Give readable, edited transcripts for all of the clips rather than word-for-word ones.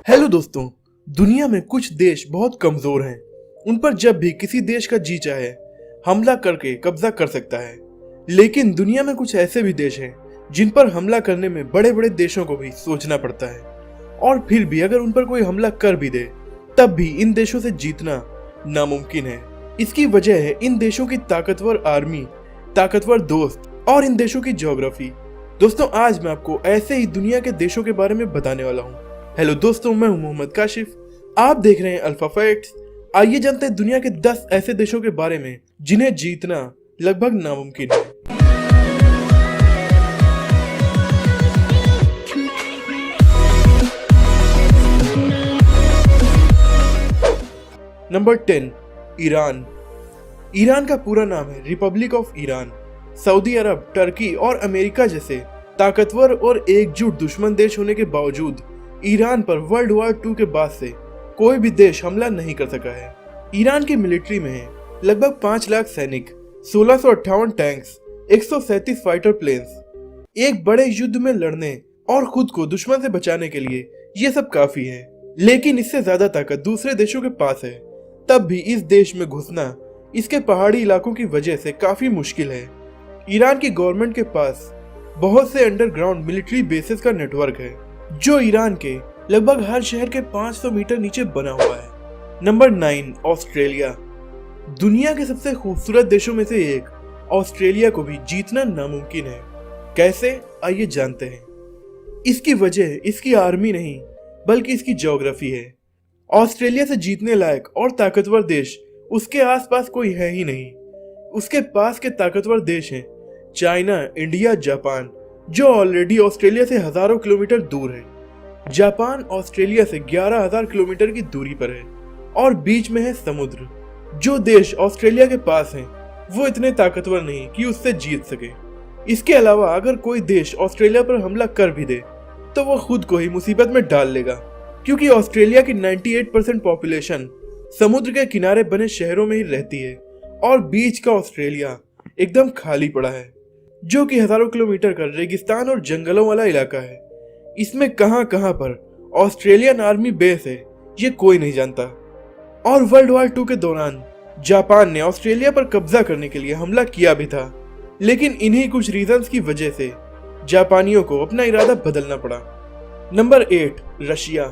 Hello दोस्तों। दुनिया में कुछ देश बहुत कमजोर हैं। उन पर जब भी किसी देश का जी चाहे हमला करके कब्जा कर सकता है। लेकिन दुनिया में कुछ ऐसे भी देश हैं जिन पर हमला करने में बड़े बड़े देशों को भी सोचना पड़ता है, और फिर भी अगर उन पर कोई हमला कर भी दे तब भी इन देशों से जीतना नामुमकिन है। इसकी वजह है इन देशों की ताकतवर आर्मी, ताकतवर दोस्त और इन देशों की ज्योग्राफी। दोस्तों, आज मैं आपको ऐसे ही दुनिया के देशों के बारे में बताने वाला हूँ। हेलो दोस्तों, मैं हूं मोहम्मद काशिफ। आप देख रहे हैं अल्फा फैक्ट्स। आइए जानते हैं दुनिया के 10 ऐसे देशों के बारे में जिन्हें जीतना लगभग नामुमकिन है। Number 10, Iran. ईरान का पूरा नाम है Republic of Iran. Saudi Arab, Turkey और अमेरिका जैसे ताकतवर और एकजुट दुश्मन देश होने के बावजूद ईरान पर वर्ल्ड वॉर 2 के बाद से कोई भी देश हमला नहीं कर सका है। ईरान की मिलिट्री में है लगभग 5 लाख सैनिक, 1658 टैंक्स, 137 फाइटर प्लेन्स। एक बड़े युद्ध में लड़ने और खुद को दुश्मन से बचाने के लिए ये सब काफी है। लेकिन इससे ज्यादा ताकत दूसरे देशों के पास है। तब भी इस देश में घुसना इसके पहाड़ी इलाकों की वजह से काफी मुश्किल है। ईरान की गवर्नमेंट के पास बहुत से अंडरग्राउंड मिलिट्री बेसेस का नेटवर्क है जो ईरान के लगभग हर शहर के 500 मीटर नीचे बना हुआ है। Number 9, Australia. दुनिया के सबसे खूबसूरत देशों में से एक ऑस्ट्रेलिया को भी जीतना नामुमकिन है। कैसे, आइए जानते हैं। इसकी वजह इसकी आर्मी नहीं बल्कि इसकी ज्योग्राफी है। ऑस्ट्रेलिया से जीतने लायक और ताकतवर देश उसके आसपास कोई है ही नहीं। उसके पास के ताकतवर देश हैं चाइना, इंडिया, जापान, जो ऑलरेडी ऑस्ट्रेलिया से हजारों किलोमीटर दूर है। जापान ऑस्ट्रेलिया से 11,000 किलोमीटर की दूरी पर है और बीच में है समुद्र। जो देश ऑस्ट्रेलिया के पास हैं, वो इतने ताकतवर नहीं कि उससे जीत सके। इसके अलावा अगर कोई देश ऑस्ट्रेलिया पर हमला कर भी दे तो वो खुद को ही मुसीबत में डाल लेगा, क्योंकि ऑस्ट्रेलिया की 98% पॉपुलेशन समुद्र के किनारे बने शहरों में ही रहती है और बीच का ऑस्ट्रेलिया एकदम खाली पड़ा है, जो कि हजारों किलोमीटर का रेगिस्तान और जंगलों वाला इलाका है। इसमें कहां कहां पर ऑस्ट्रेलियन आर्मी बेस है ये कोई नहीं जानता। और वर्ल्ड वॉर 2 के दौरान जापान ने ऑस्ट्रेलिया पर कब्जा करने के लिए हमला किया भी था, लेकिन इन्हीं कुछ रीजंस की वजह से जापानियों को अपना इरादा बदलना पड़ा। Number 8, Russia.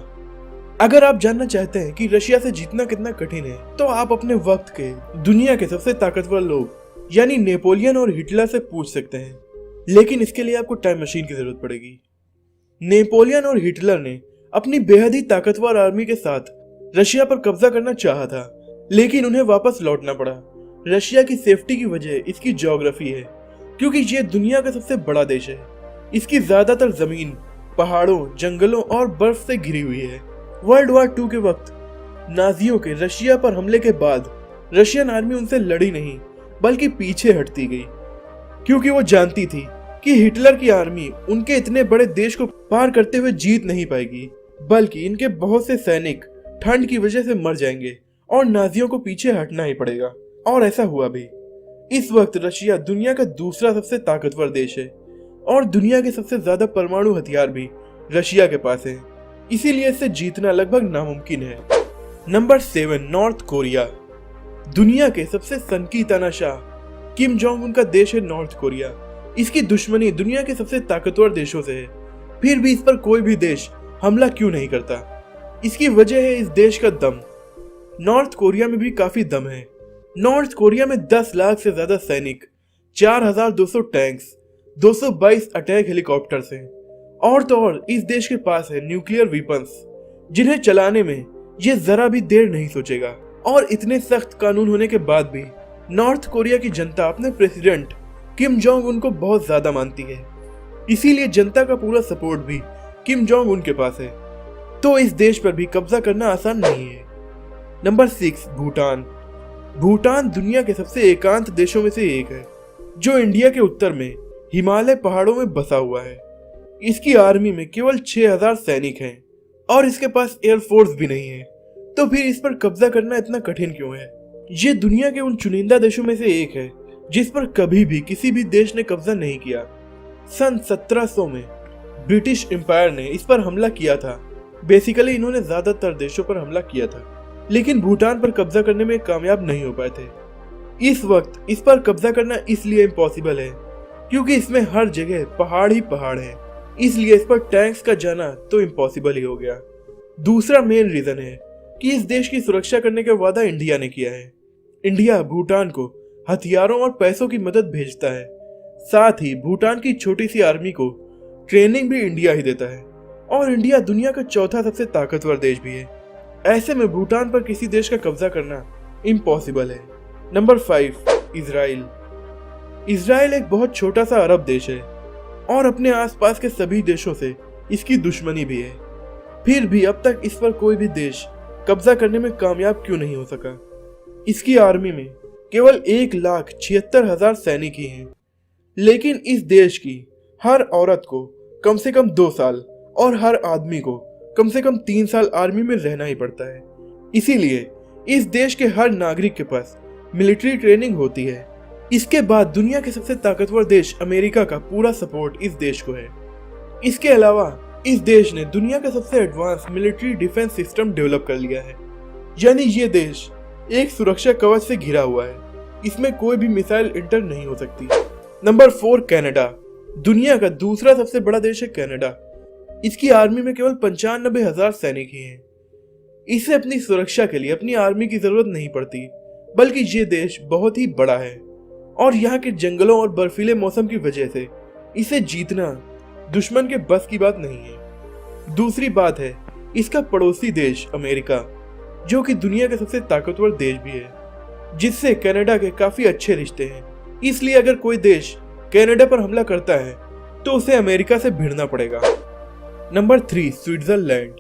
अगर आप जानना चाहते हैं कि रशिया से जीतना कितना कठिन है तो आप अपने वक्त के दुनिया के सबसे ताकतवर लोग यानी नेपोलियन और हिटलर से पूछ सकते हैं, लेकिन इसके लिए आपको टाइम मशीन की जरूरत पड़ेगी। नेपोलियन और हिटलर ने अपनी बेहद ही ताकतवर आर्मी के साथ रशिया पर कब्जा करना चाहा था, लेकिन उन्हें वापस लौटना पड़ा। रशिया की सेफ्टी की वजह इसकी ज्योग्राफी है, क्योंकि ये दुनिया का सबसे बड़ा देश है। इसकी ज्यादातर जमीन पहाड़ों, जंगलों और बर्फ से घिरी हुई है। वर्ल्ड वॉर 2 के वक्त नाजियों के रशिया पर हमले के बाद रशियन आर्मी उनसे लड़ी नहीं बल्कि पीछे हटती गई, क्योंकि वो जानती थी कि हिटलर की आर्मी उनके इतने बड़े देश को पार करते हुए जीत नहीं पाएगी, बल्कि इनके बहुत से सैनिक ठंड की वजह से मर जाएंगे और नाजियों को पीछे हटना ही पड़ेगा। और ऐसा हुआ भी। इस वक्त रशिया दुनिया का दूसरा सबसे ताकतवर देश है और दुनिया के सबसे ज्यादा परमाणु हथियार भी रशिया के पास है, इसीलिए इससे जीतना लगभग नामुमकिन है। Number 7, north Korea. दुनिया के सबसे सनकी तानाशाह किम जोंग उन का देश है नॉर्थ कोरिया। इसकी दुश्मनी दुनिया के सबसे ताकतवर देशों से है, फिर भी इस पर कोई भी देश हमला क्यों नहीं करता? इसकी वजह है इस देश का दम। नॉर्थ कोरिया में भी काफी दम है। नॉर्थ कोरिया में 10 लाख से ज्यादा सैनिक, 4,200 टैंक्स, 222 अटैक हेलीकॉप्टर्स हैं, और तो और इस देश के पास है न्यूक्लियर वेपन्स जिन्हें चलाने में ये जरा भी देर नहीं सोचेगा। और इतने सख्त कानून होने के बाद भी नॉर्थ कोरिया की जनता अपने प्रेसिडेंट किम जोंग उन को बहुत ज्यादा मानती है, इसीलिए जनता का पूरा सपोर्ट भी किम जोंग उन के पास है। तो इस देश पर भी कब्जा करना आसान नहीं है। नंबर 6, भूटान। भूटान दुनिया के सबसे एकांत देशों में से एक है, जो इंडिया के उत्तर में हिमालय पहाड़ों में बसा हुआ है। इसकी आर्मी में केवल 6,000 सैनिक हैं और इसके पास एयरफोर्स भी नहीं है, तो फिर इस पर कब्जा करना इतना कठिन क्यों है? ये दुनिया के उन चुनिंदा देशों में से एक है जिस पर कभी भी किसी भी देश ने कब्जा नहीं किया। सन 1700 में ब्रिटिश एम्पायर ने इस पर हमला किया था बेसिकली इन्होंने ज्यादातर देशों पर हमला किया था, लेकिन भूटान पर कब्जा करने में कामयाब नहीं हो पाए थे। इस वक्त इस पर कब्जा करना इसलिए इम्पॉसिबल है क्योंकि इसमें हर जगह पहाड़ ही पहाड़ है, इसलिए इस पर टैंक्स का जाना तो इम्पॉसिबल ही हो गया। दूसरा मेन रीजन है कि इस देश की सुरक्षा करने का वादा इंडिया ने किया है। इंडिया भूटान को हथियारों और पैसों की मदद भेजता है, साथ ही भूटान की छोटी सी आर्मी को ट्रेनिंग भी इंडिया ही देता है, और इंडिया दुनिया का चौथा सबसे ताकतवर देश भी है। ऐसे में भूटान पर किसी देश का कब्जा करना इम्पॉसिबल है। Number 5, Israel. इजराइल एक बहुत छोटा सा अरब देश है और अपने आसपास के सभी देशों से इसकी दुश्मनी भी है। फिर भी अब तक इस पर कोई भी देश कब्जा करने में कामयाब क्यों नहीं हो सका? इसकी आर्मी में केवल 1,76,000 सैनिक ही हैं, लेकिन इस देश की हर औरत को कम से कम 2 साल और हर आदमी को कम से कम 3 साल आर्मी में रहना ही पड़ता है। इसीलिए इस देश के हर नागरिक के पास मिलिट्री ट्रेनिंग होती है। इसके बाद दुनिया के सबसे ताकतवर देश अमेरिका का पूरा सपोर्ट इस देश को है। इसके अलावा इस देश ने दुनिया का सबसे advance military defence system develop कर लिया है, यानी ये देश एक सुरक्षा कवच से घिरा हुआ है, इसमें कोई भी मिसाइल इंटर नहीं हो सकती। Number 4, Canada. दुनिया का दूसरा सबसे बड़ा देश है कनाडा। इसकी आर्मी में केवल 95,000 सैनिक ही हैं। इसे अपनी सुरक्षा के लिए अपनी आर्मी की जरूरत नहीं पड़ती, बल्कि ये देश बहुत ही बड़ा है और यहाँ के जंगलों और बर्फीले मौसम की वजह से इसे जीतना दुश्मन के बस की बात नहीं है। दूसरी बात है इसका पड़ोसी देश अमेरिका, जो कि दुनिया का सबसे ताकतवर देश भी है, जिससे कनाडा के काफी अच्छे रिश्ते हैं। इसलिए अगर कोई देश कनाडा पर हमला करता है तो उसे अमेरिका से भिड़ना पड़ेगा। Number 3, Switzerland.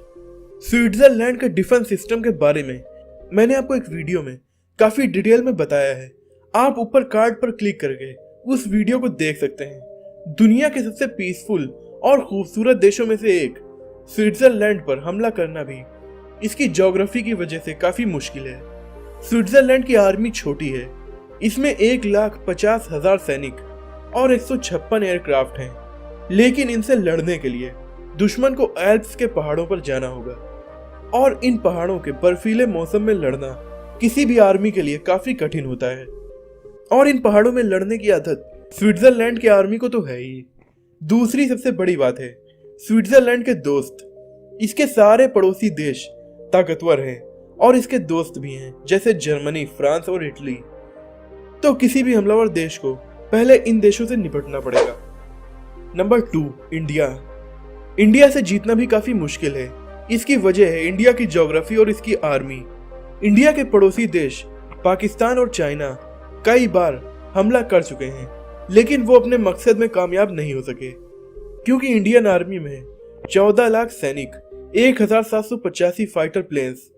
स्विट्जरलैंड के डिफेंस सिस्टम के बारे में मैंने आपको एक वीडियो में काफी डिटेल में बताया है। आप ऊपर कार्ड पर क्लिक करके उस वीडियो को देख सकते हैं। दुनिया के सबसे पीसफुल और खूबसूरत देशों में से एक स्विट्जरलैंड पर हमला करना भी इसकी ज्योग्राफी की वजह से काफी मुश्किल है। स्विट्जरलैंड की आर्मी छोटी है, इसमें 1,50,000 सैनिक और 156 एयरक्राफ्ट हैं, लेकिन इनसे लड़ने के लिए दुश्मन को एल्प्स के पहाड़ों पर जाना होगा, और इन पहाड़ों के बर्फीले मौसम में लड़ना किसी भी आर्मी के लिए काफी कठिन होता है, और इन पहाड़ों में लड़ने की आदत स्विट्जरलैंड की आर्मी को तो है ही। दूसरी सबसे बड़ी बात है स्विट्जरलैंड के दोस्त। इसके सारे पड़ोसी देश ताकतवर हैं और इसके दोस्त भी हैं, जैसे जर्मनी, फ्रांस और इटली। तो किसी भी हमलावर देश को पहले इन देशों से निपटना पड़ेगा। Number 2, India. इंडिया से जीतना भी काफी मुश्किल है। इसकी वजह है इंडिया की ज्योग्राफी और इसकी आर्मी। इंडिया के पड़ोसी देश पाकिस्तान और चाइना कई बार हमला कर चुके हैं, लेकिन वो अपने मकसद में कामयाब नहीं हो सके, क्योंकि इंडियन आर्मी में 14 लाख सैनिक, 1,785 fighter planes,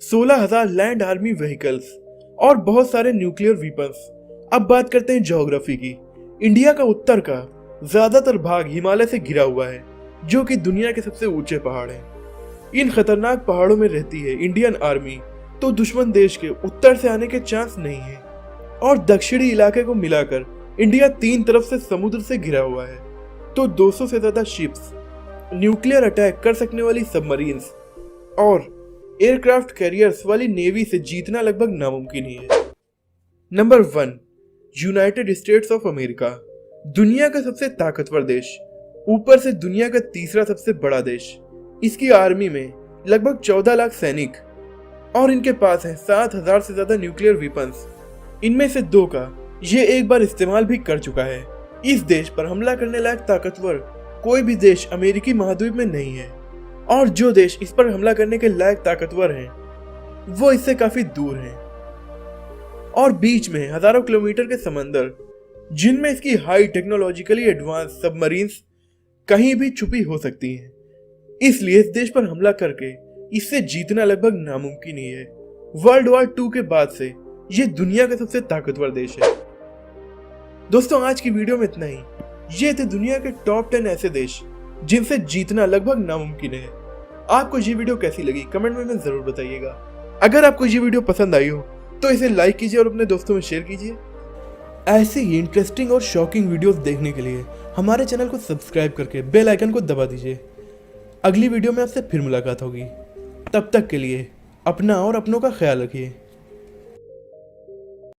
16,000 land army vehicles और बहुत सारे न्यूक्लियर वीपन्स। अब बात करते हैं ज्योग्राफी की। इंडिया का उत्तर का ज्यादातर भाग हिमालय से घिरा हुआ है, जो कि दुनिया के सबसे ऊंचे पहाड़ हैं। इन खतरनाक पहाड़ों में रहती है इंडियन आर्मी, तो दुश्मन देश के उत्तर से आने के चांस नहीं है। और दक्षिणी इलाके को मिलाकर इंडिया 3 तरफ से समुद्र से घिरा हुआ है, तो 200 से ज्यादा शिप्स, न्यूक्लियर अटैक कर सकने वाली सबमरीन्स और एयरक्राफ्ट कैरियर्स वाली नेवी से जीतना लगभग नामुमकिन ही है। Number 1, United states of America. दुनिया का सबसे ताकतवर देश, ऊपर से दुनिया का तीसरा सबसे बड़ा देश। इसकी आर्मी में लगभग 14 लाख सैनिक और इनके पास है 7,000 से ज्यादा न्यूक्लियर वेपन्स। इनमें से 2 का ये एक बार इस्तेमाल भी कर चुका है। इस देश पर हमला करने लायक ताकतवर कोई भी देश अमेरिकी महाद्वीप में नहीं है, और जो देश इस पर हमला करने के लायक ताकतवर हैं, वो इससे काफी दूर हैं और बीच में हजारों किलोमीटर के समंदर, जिनमें इसकी हाई टेक्नोलॉजिकली एडवांस सबमरीन्स कहीं भी छुपी हो सकती हैं। इसलिए इस देश पर हमला करके इससे जीतना लगभग नामुमकिन ही है। वर्ल्ड वॉर 2 के बाद से ये दुनिया का सबसे ताकतवर देश है। दोस्तों, आज की वीडियो में इतना ही। ये थे दुनिया के टॉप 10 ऐसे देश जिनसे जीतना लगभग नामुमकिन है। आपको ये वीडियो कैसी लगी कमेंट में जरूर बताइएगा। अगर आपको ये वीडियो पसंद आई हो तो इसे लाइक कीजिए और अपने दोस्तों में शेयर कीजिए। ऐसे ही इंटरेस्टिंग और शॉकिंग वीडियोस देखने के लिए हमारे चैनल को सब्सक्राइब करके बेल आइकन को दबा दीजिए। अगली वीडियो में आपसे फिर मुलाकात होगी। तब तक के लिए अपना और अपनों का ख्याल रखिए।